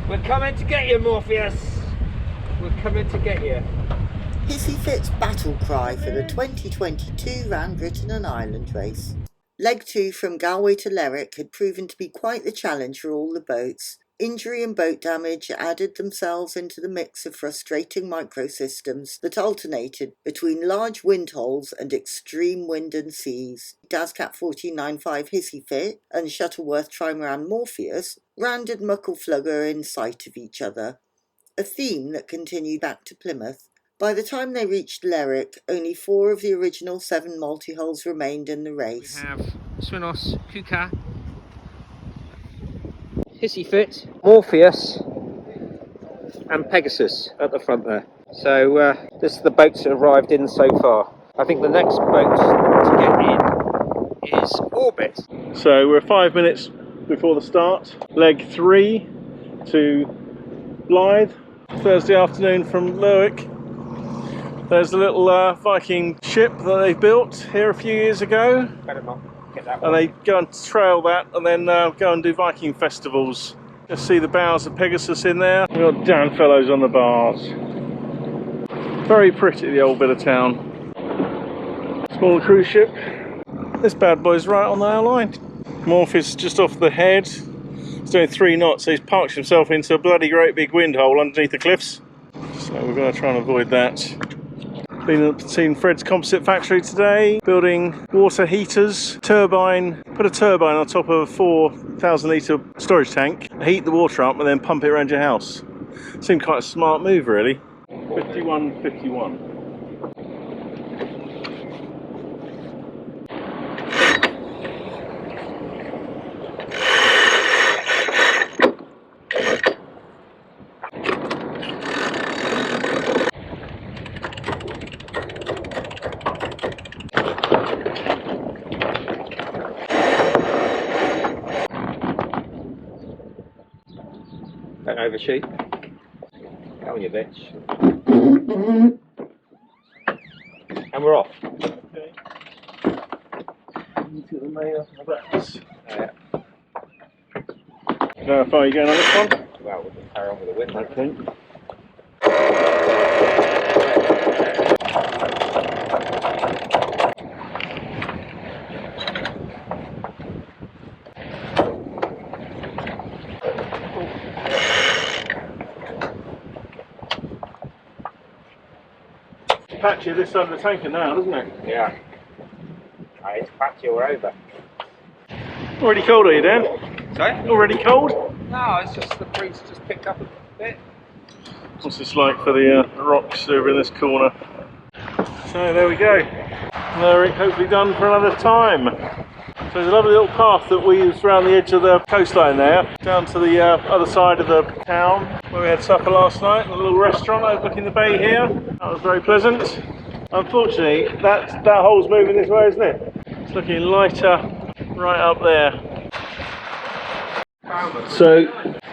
We're coming to get you, Morpheus. We're coming to get you. Hissy Fit's battle cry for the 2022 Round Britain and Ireland race. Leg 2 from Galway to Lerwick had proven to be quite the challenge for all the boats. Injury and boat damage added themselves into the mix of frustrating microsystems that alternated between large wind holes and extreme wind and seas. D1495 Hissy Fit and Shuttleworth trimaran Morpheus rounded Muckleflugger in sight of each other, a theme that continued back to Plymouth. By the time they reached Lerwick, only 4 of the original 7 multi-hulls remained in the race. We have Swinos, Kuka, Hissy Fit, Morpheus and Pegasus at the front there. So this is the boats that arrived in so far. I think the next boat to get in is Orbit. So we're 5 minutes before the start. Leg 3 to Blyth, Thursday afternoon from Lerwick. There's a little Viking ship that they built here a few years ago. And they go and trail that and then go and do Viking festivals. Just see the bows of Pegasus in there. We've got Dan Fellows on the bars. Very pretty, the old bit of town. Small cruise ship. This bad boy's right on our line. Morpheus just off the head. He's doing 3 knots, so he's parked himself into a bloody great big wind hole underneath the cliffs. So we're going to try and avoid that. Seen Fred's composite factory today, building water heaters, turbine, put a turbine on top of a 4,000 litre storage tank, heat the water up and then pump it around your house. Seemed quite a smart move really. 51.51. Don't overshoot. Go on, you bitch. And we're off. Okay. You get the main up on the backs. Yeah. How far are you going on this one? Well, we'll just carry on with the wind. Okay. Patchy this side of the tanker now, doesn't it? Yeah. It's patchy all over. Already cold, are you, Dan? Sorry? Already cold? No, it's just the breeze just picked up a bit. What's this like for the rocks over in this corner? So there we go. Lerwick hopefully done for another time. So there's a lovely little path that weaves around the edge of the coastline there, down to the other side of the town, where we had supper last night, a little restaurant overlooking the bay here. That was very pleasant. Unfortunately, that hole's moving this way, isn't it? It's looking lighter right up there. So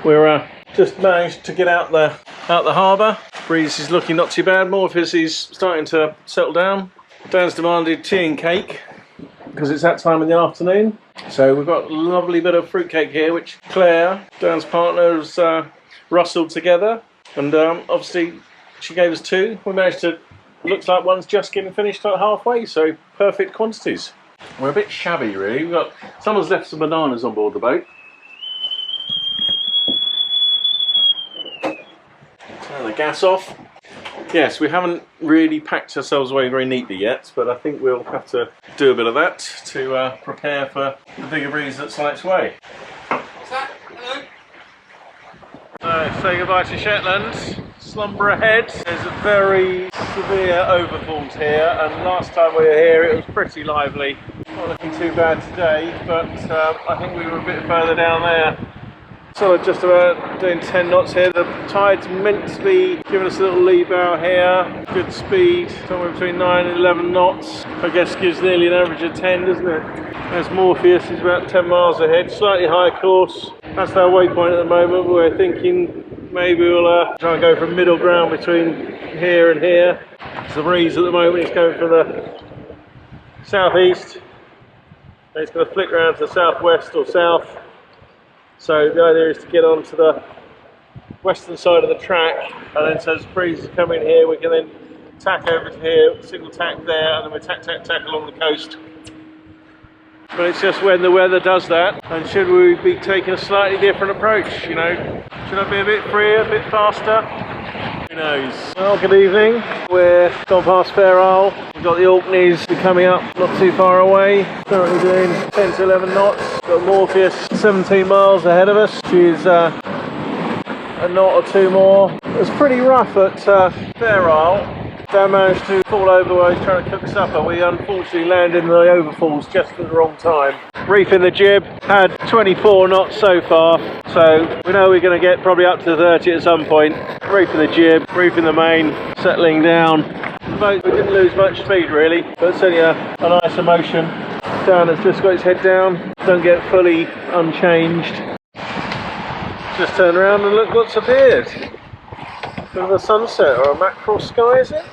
we're just managed to get out the harbour. Breeze is looking not too bad. Morpheus is starting to settle down. Dan's demanded tea and cake because it's that time in the afternoon. So we've got a lovely bit of fruitcake here, which Claire, Dan's partner, has rustled together. And obviously she gave us 2. We managed to, looks like one's just getting finished at halfway, so perfect quantities. We're a bit shabby really. We've got, someone's left some bananas on board the boat. Turn the gas off. Yes, we haven't really packed ourselves away very neatly yet, but I think we'll have to do a bit of that to prepare for the bigger breeze that's on its way. What's that? Hello? Say goodbye to Shetland. Slumber ahead. There's a very severe overfalls here, and last time we were here it was pretty lively. Not looking too bad today, but I think we were a bit further down there. So we're just about doing 10 knots here. The tide's meant to be giving us a little lee bow here. Good speed, somewhere between 9 and 11 knots. I guess gives nearly an average of 10, doesn't it? There's Morpheus, is about 10 miles ahead, slightly higher course. That's our waypoint at the moment. We're thinking maybe we'll try and go from middle ground between here and here. It's the breeze at the moment, it's going from the southeast. And it's going to flick around to the southwest or south. So the idea is to get onto the western side of the track, and then so as the breeze is coming here, we can then tack over to here, single tack there, and then we tack along the coast. But it's just when the weather does that, and should we be taking a slightly different approach, you know? Should I be a bit freer, a bit faster? Who knows? Well, good evening. We're gone past Fair Isle. We've got the Orkneys coming up not too far away. Currently doing 10 to 11 knots. Got Morpheus 17 miles ahead of us. She's a knot or two more. It was pretty rough at Fair Isle. Dan managed to fall over while he's trying to cook supper. We unfortunately landed in the overfalls just at the wrong time. Reefing the jib, had 24 knots so far, so we know we're going to get probably up to 30 at some point. Reefing the jib, reefing the main, settling down. The boat, we didn't lose much speed really, but it's only a nice emotion. Dan has just got his head down, don't get fully unchanged. Just turn around and look what's appeared. Bit of a sunset or a mackerel sky, is it?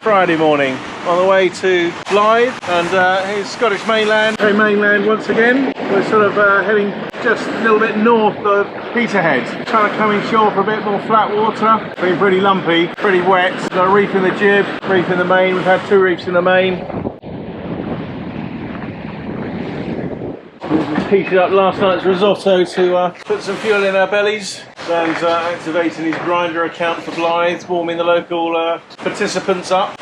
Friday morning, on the way to Blyth, and here's Scottish mainland. Okay, mainland once again. We're sort of heading just a little bit north of Peterhead. Trying to come inshore for a bit more flat water. Been pretty lumpy, pretty wet. Got a reef in the jib, reef in the main. We've had 2 reefs in the main. We heated up last night's risotto to put some fuel in our bellies. Dan's activating his grinder account for Blyth, warming the local participants up.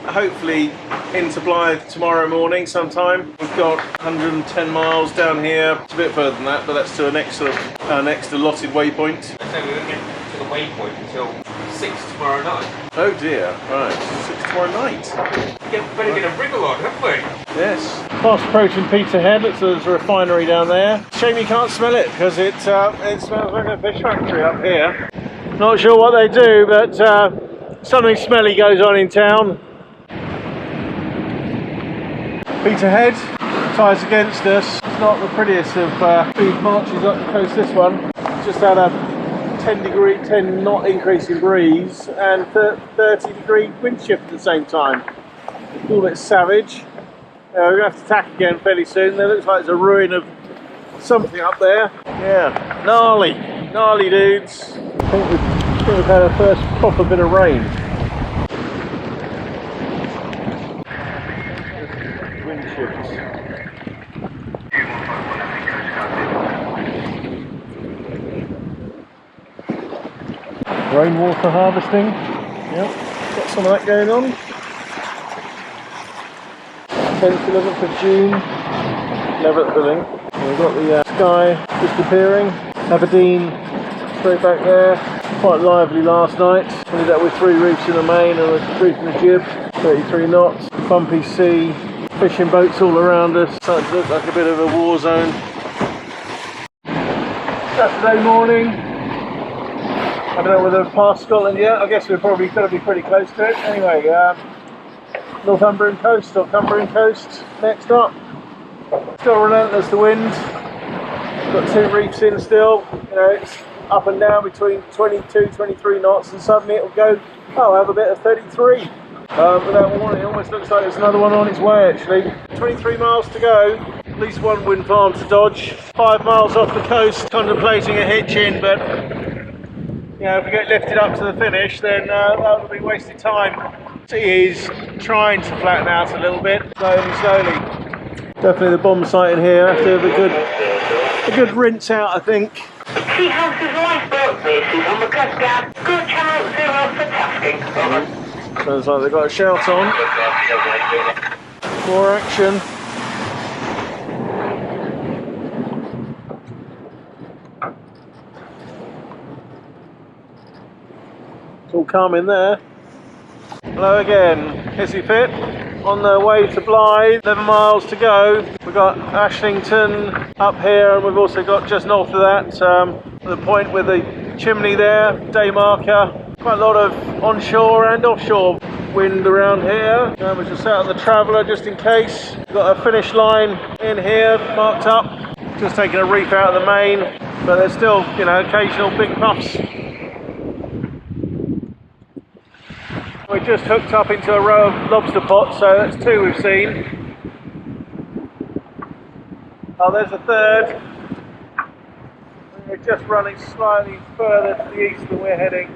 Hopefully into Blyth tomorrow morning sometime. We've got 110 miles down here. It's a bit further than that, but that's to our next allotted waypoint. I say we won't get to the waypoint until 6 tomorrow night. Oh dear, right, 6 tomorrow night. Better get a wriggle on, haven't we? Yes. Fast approaching Peterhead. Looks like there's a refinery down there. Shame you can't smell it because it smells like a fish factory up here. Not sure what they do, but something smelly goes on in town. Peterhead, tides against us. It's not the prettiest of speed marches up the coast, this one. Just had a 10 knot increase in breeze and 30-degree wind shift at the same time. A little bit savage. We're going to have to tack again fairly soon. There looks like there's a ruin of something up there. Yeah, gnarly dudes. I think we've had our first proper bit of rain. Wind shifts. Rainwater harvesting. Yep, got some of that going on. 10th, 11th of June, 11th building. We've got the sky disappearing. Aberdeen straight back there. Quite lively last night. Ended up with 3 reefs in the main and a reef in the jib. 33 knots. Bumpy sea. Fishing boats all around us. Starting to look like a bit of a war zone. Saturday morning. I don't know whether we've passed Scotland yet. I guess we're probably going to be pretty close to it. Anyway, Northumbrian coast or Cumbrian coast next up. Still relentless, the wind. Got 2 reefs in still. You know, it's up and down between 22, 23 knots, and suddenly it'll go, oh, I have a bit of 33. Without warning, it almost looks like there's another one on its way actually. 23 miles to go. At least one wind farm to dodge. 5 miles off the coast, contemplating a hitch in, but you know, if we get lifted up to the finish, then that will be wasted time. Sea is trying to flatten out a little bit, slowly. Definitely the bomb site in here. Have to have a good rinse out, I think. Sea House's lifeboat bases on the Coast Guard. Good channel 0 for tasking. Sounds like they've got a shout on. More action. It's all calm in there. Hello again, Hissy Fit. On the way to Blyth, 11 miles to go. We've got Ashlington up here, and we've also got just north of that, the point with the chimney there, day marker. Quite a lot of onshore and offshore wind around here. We're just out on the Traveller just in case. We've got a finish line in here marked up. Just taking a reef out of the main, but there's still, you know, occasional big puffs. We just hooked up into a row of lobster pots, so that's 2 we've seen. Oh, there's a third. just running slightly further to the east than we're heading.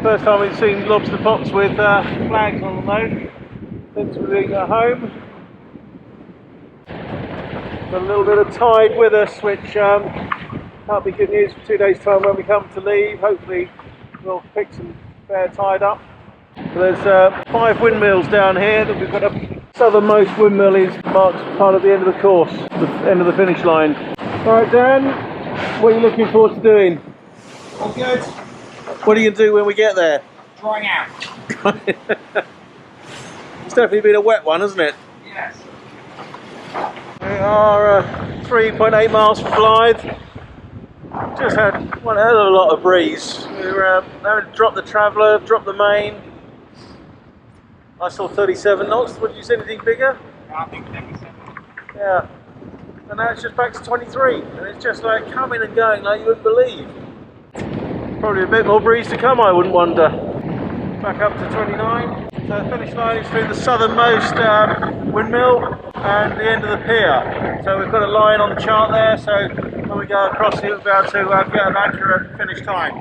First time we've seen lobster pots with flags on the nose since we got home. Got a little bit of tide with us, which can't be good news for 2 days' time when we come to leave. Hopefully we'll pick some fair tide up. There's 5 windmills down here that we've got. A southernmost windmill is marked part of the end of the course, the end of the finish line. Alright Dan, what are you looking forward to doing? All good. What are you going to do when we get there? Drying out. It's definitely been a wet one, hasn't it? Yes. We are 3.8 miles from Blyth. Just had one hell of a lot of breeze. We were having to drop the Traveller, drop the main. I saw 37 knots. Would you see anything bigger? I think 37. Yeah. And now it's just back to 23. And it's just like coming and going like you wouldn't believe. Probably a bit more breeze to come, I wouldn't wonder. Back up to 29. So the finish line is through the southernmost windmill and the end of the pier. So we've got a line on the chart there, so when we go across it, we'll be able to get an accurate finish time.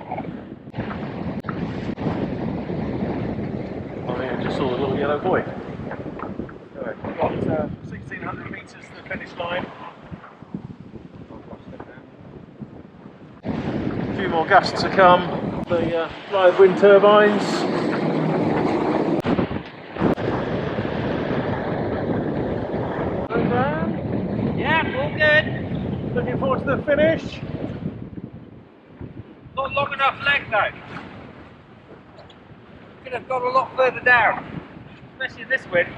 Oh yeah, just saw the little yellow buoy. So we've got 1,600 metres to the finish line. A few more gusts to come. The live wind turbines. Yeah, all good. Looking forward to the finish. Not long enough leg though. Could have gone a lot further down, especially in this wind.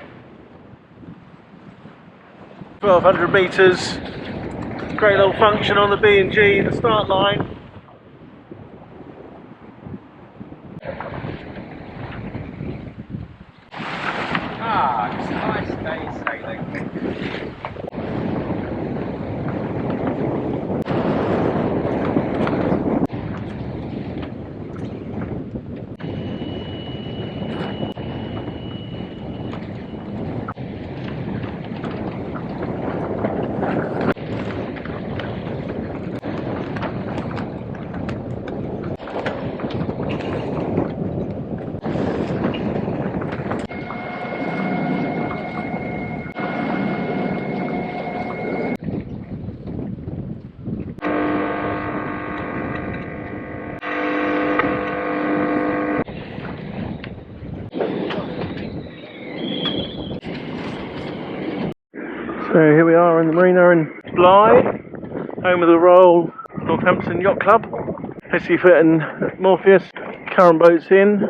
1,200 metres. Great little function on the B&G, the start line. Ah, it's a nice day sailing. So here we are in the marina in Blyth, home of the Royal Northampton Yacht Club. Hissy Fit and Morpheus, current boats in.